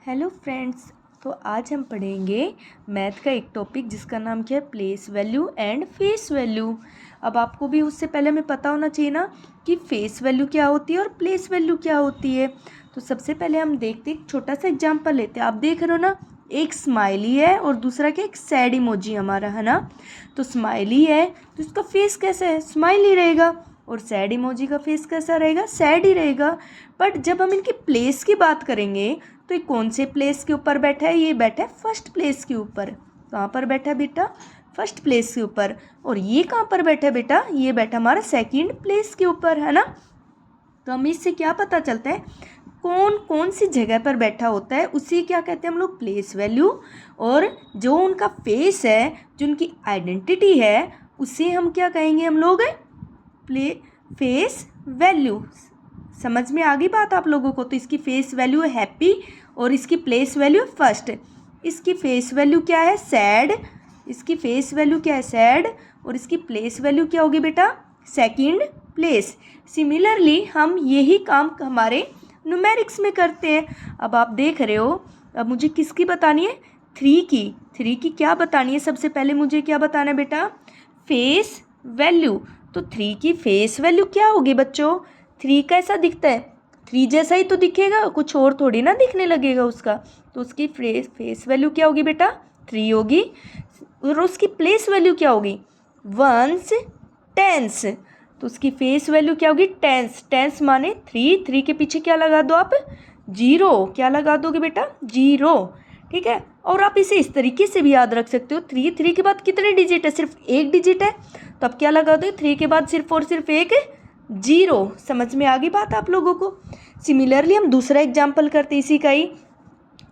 Hello friends, तो आज हम पढ़ेंगे मैथ का एक टॉपिक जिसका नाम क्या है, place value and face value. अब आपको भी उससे पहले हमें पता होना चाहिए ना कि फेस वैल्यू क्या होती है और प्लेस वैल्यू क्या होती है। तो सबसे पहले हम देखते एक छोटा सा एग्जांपल लेते हैं। आप देख रहे हो ना, एक स्माइली है और दूसरा क्या, एक सैड इमोजी हमारा, है ना। तो स्माइली है तो इसका फेस कैसा है, स्माइली रहेगा, और सैड इमोजी का फेस कैसा रहेगा, सैड ही रहेगा। बट जब हम इनकी प्लेस की बात करेंगे तो ये कौन से प्लेस के ऊपर बैठा है, ये बैठा है फर्स्ट प्लेस के ऊपर। कहाँ पर बैठा है बेटा, फर्स्ट प्लेस के ऊपर। और ये कहाँ पर बैठा है बेटा, ये बैठा हमारा सेकंड प्लेस के ऊपर, है ना। तो हमें इससे क्या पता चलता है, कौन कौन सी जगह पर बैठा होता है उसी क्या कहते हैं हम लोग, प्लेस वैल्यू। और जो उनका फेस है, जो उनकी आइडेंटिटी है, उसे हम क्या कहेंगे हम लोग, फेस वैल्यू। समझ में आ गई बात आप लोगों को। तो इसकी फेस वैल्यू है हैप्पी और इसकी प्लेस वैल्यू फर्स्ट। इसकी फेस वैल्यू क्या है, सैड। इसकी फेस वैल्यू क्या है, सैड, और इसकी प्लेस वैल्यू क्या होगी बेटा, सेकंड प्लेस। सिमिलरली हम यही काम हमारे न्यूमेरिक्स में करते हैं। अब आप देख रहे हो, अब मुझे किसकी बतानी है, थ्री की क्या बतानी है। सबसे पहले मुझे क्या बताना है बेटा, फेस वैल्यू। तो 3 की फेस वैल्यू क्या होगी बच्चों, 3 कैसा दिखता है, 3 जैसा ही तो दिखेगा, कुछ और थोड़ी ना दिखने लगेगा उसका। तो उसकी फेस वैल्यू क्या होगी बेटा, 3 होगी। और उसकी प्लेस वैल्यू क्या होगी, वंस टेंस। तो उसकी फेस वैल्यू क्या होगी, टेंस। टेंस माने 3 के पीछे क्या लगा दो आप, 0। क्या लगा दोगे बेटा, 0। ठीक है। और आप इसे इस तरीके से भी याद रख सकते हो, 3 के बाद कितने डिजिट है, सिर्फ एक डिजिट है। तो अब क्या लगा दो, 3 के बाद सिर्फ और सिर्फ एक 0। समझ में आ गई बात आप लोगों को। सिमिलरली हम दूसरा एग्जाम्पल करते इसी का ही।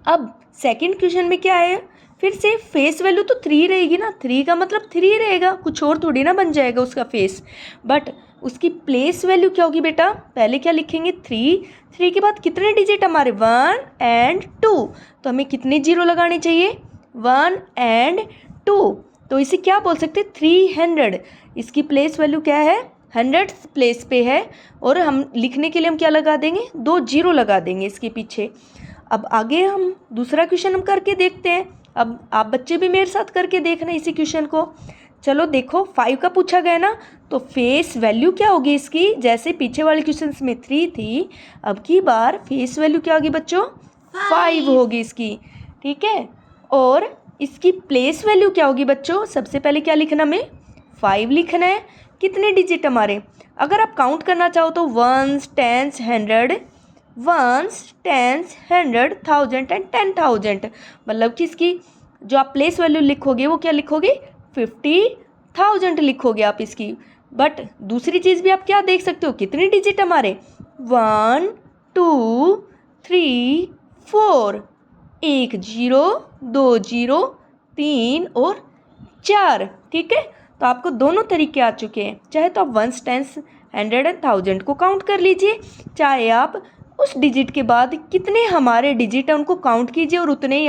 अब सेकंड क्वेश्चन में क्या है, फिर से फेस वैल्यू तो 3 रहेगी ना, 3 का मतलब 3 रहेगा, कुछ और थोड़ी ना बन जाएगा उसका फेस। बट उसकी प्लेस वैल्यू क्या होगी बेटा, पहले क्या लिखेंगे, 3 के बाद कितने डिजिट हमारे, 1 एंड 2। तो हमें कितने 0 लगाने चाहिए, 1 एंड 2। तो इसे क्या बोल सकते, 300। इसकी प्लेस वैल्यू क्या है, 100th प्लेस पे है। और हम लिखने के लिए हम क्या लगा देंगे, 2 0 लगा देंगे इसके पीछे। अब आगे हम दूसरा क्वेश्चन हम करके देखते हैं। अब आप बच्चे भी मेरे साथ करके देखना इसी क्वेश्चन को। चलो देखो, 5 का पूछा गया ना, तो फेस वैल्यू क्या होगी इसकी, जैसे पीछे वाले क्वेश्चन में 3 थी, अब की बार फेस वैल्यू क्या होगी बच्चों, 5 होगी इसकी। ठीक है। और इसकी प्लेस वैल्यू क्या होगी बच्चों, सबसे पहले क्या लिखना, हमें 5 लिखना है। कितने डिजिट हमारे, अगर आप काउंट करना चाहो तो 1s 10s 100, 1s 10s 100 1000 and 10,000। मतलब कि इसकी जो आप प्लेस वैल्यू लिखोगे वो क्या लिखोगे, 50,000 लिखोगे आप इसकी। बट दूसरी चीज़ भी आप क्या देख सकते हो, कितने डिजिट हमारे, 1 2 3 4, 1 0 2 0 3 और 4। ठीक है। तो आपको दोनों तरीके आ चुके हैं, चाहे तो आप 1s 10s 100 एंड 1000 को काउंट कर लीजिए, चाहे आप उस डिजिट के बाद कितने हमारे डिजिट है उनको काउंट कीजिए और उतने ही